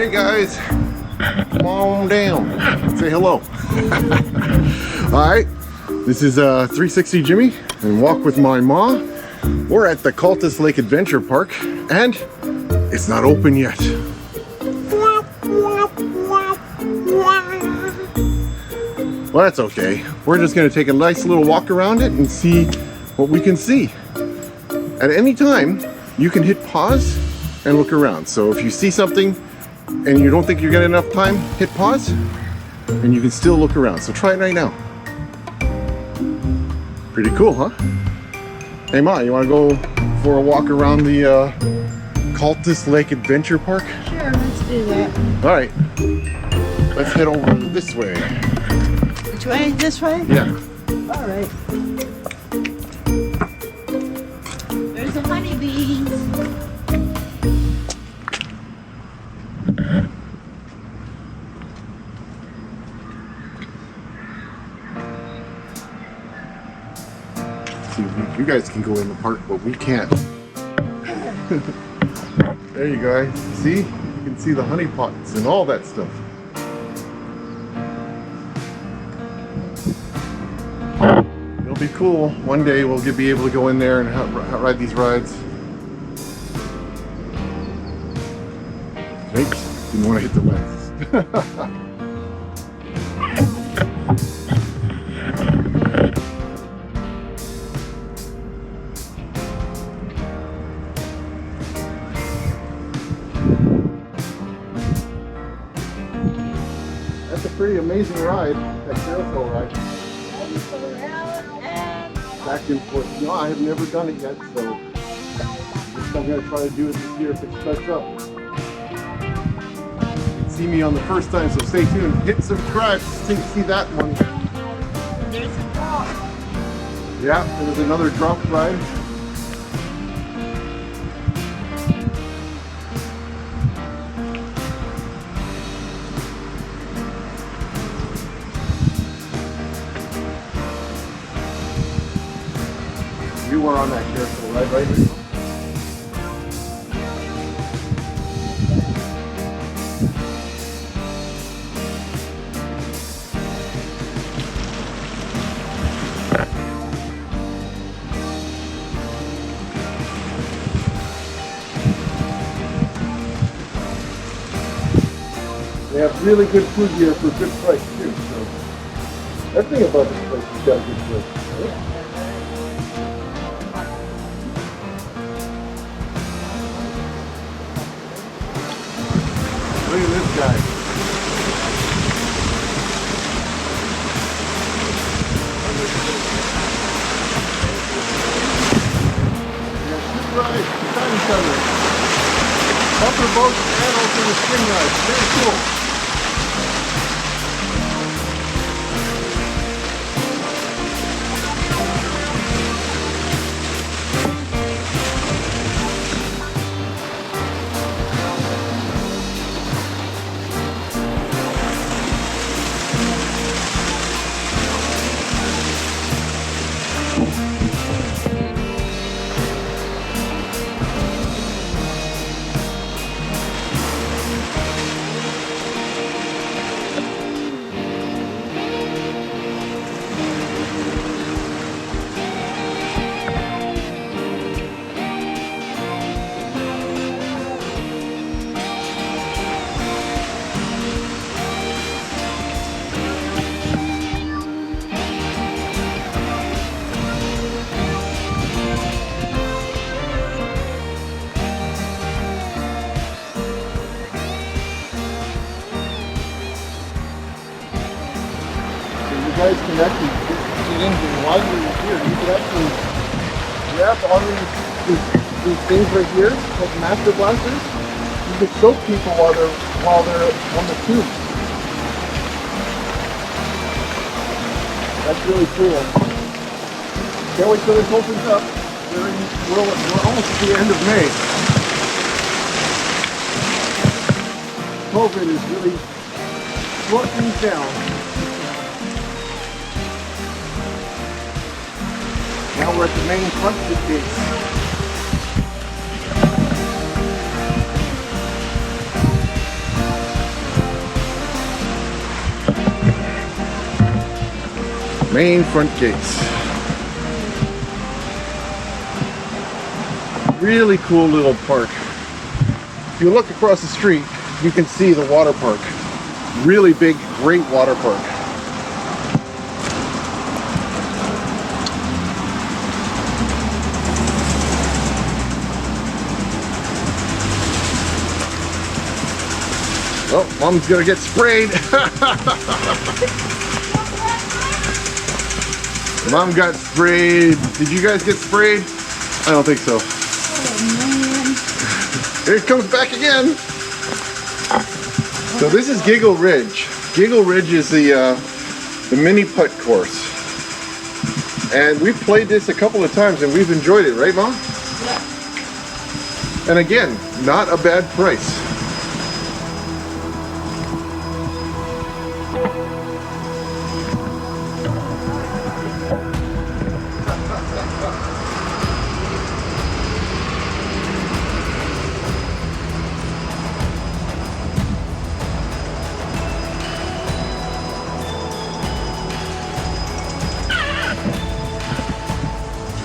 Hey guys, come on down, say hello. Alright, this is 360 Jimmy and Walk with My Ma. We're at the Cultus Lake Adventure Park and it's not open yet. Well, that's okay. We're just going to take a nice little walk around it and see what we can see. At any time, you can hit pause and look around. So if you see something and you don't think you're getting enough time, hit pause and you can still look around. So try it right now. Pretty cool, huh? Hey Ma, you want to go for a walk around the Cultus Lake Adventure Park? Sure, let's do that. All right, let's head over this way. Which way? This way? Yeah. All right. There's the honeybees. See, you guys can go in the park, but we can't. There you guys. See? You can see the honey pots and all that stuff. It'll be cool. One day we'll be able to go in there and ride these rides. Oops, didn't want to hit the lens. That's a pretty amazing ride, that carousel ride. Back and forth. No, I have never done it yet, so I'm going to try to do it this year if it starts up. You can see me on the first time, so stay tuned. Hit subscribe to see that one. There's a dog. Yeah, there was another drop ride. You were on that carousel ride, right? They have really good food here for a good price too. So everything about this place has got a good price. Right? Look at this guy. Yeah, right, beside each other. Bumper boats and also the spin rides. Very cool. You guys can actually get in here while you're here. You can actually grab all these things right here, like master blasters. You can choke people while they're on the tube. That's really cool. Can't wait till this opens up. We're almost at the end of May. COVID is really slowing things down. Now we're at the main front of the gates. Main front gates. Really cool little park. If you look across the street, you can see the water park. Really big, great water park. Oh, Mom's gonna get sprayed. Mom got sprayed. Did you guys get sprayed? I don't think so. Oh Here it comes back again. So this is Giggle Ridge. Giggle Ridge is the mini putt course. And we've played this a couple of times and we've enjoyed it, right, Mom? Yeah. And again, not a bad price.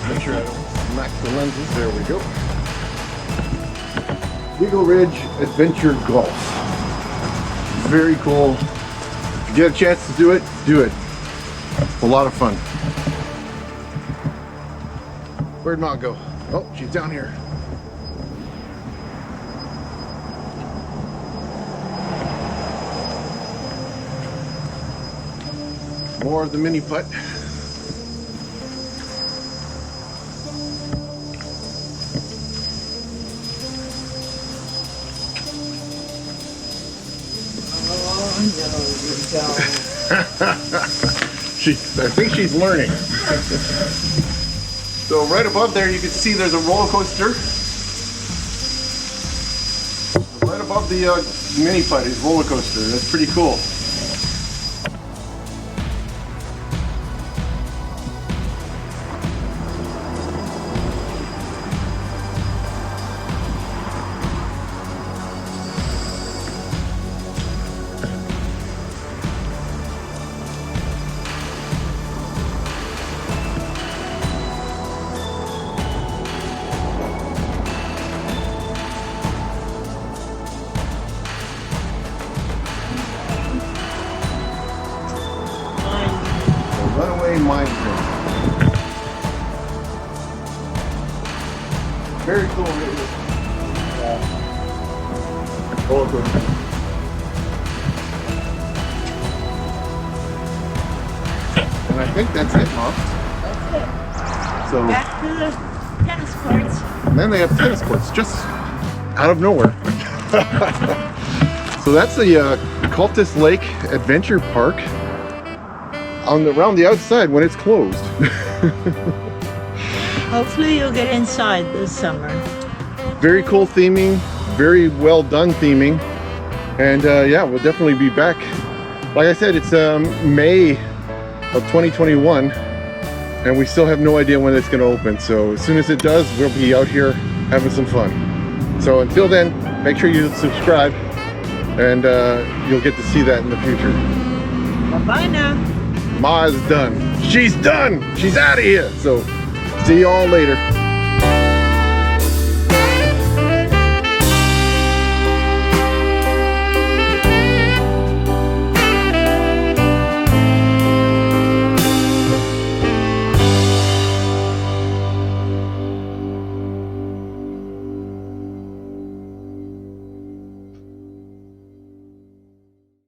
Make sure I don't max the lenses. There we go. Giggle Ridge Adventure Golf. Very cool. If you get a chance to do it, do it. It's a lot of fun. Where'd Ma go? Oh, she's down here. More of the mini putt. Oh no, you don't. I think she's learning. So right above there you can see there's a roller coaster. Right above the mini putt is roller coaster. That's pretty cool. Runaway mine train. Very cool. Roller coaster. And I think that's it, Mom. That's it. So Back to the tennis courts. and then they have tennis courts just out of nowhere. So that's the Cultus Lake Adventure Park. Around the outside when it's closed. Hopefully you'll get inside this summer. Very cool theming, very well done theming, and yeah, we'll definitely be back. Like I said, it's May of 2021 and we still have no idea when it's going to open, so as soon as it does, we'll be out here having some fun. So until then, make sure you subscribe and you'll get to see that in the future. Bye-bye now. Ma is done. She's done. She's out of here. So see you all later.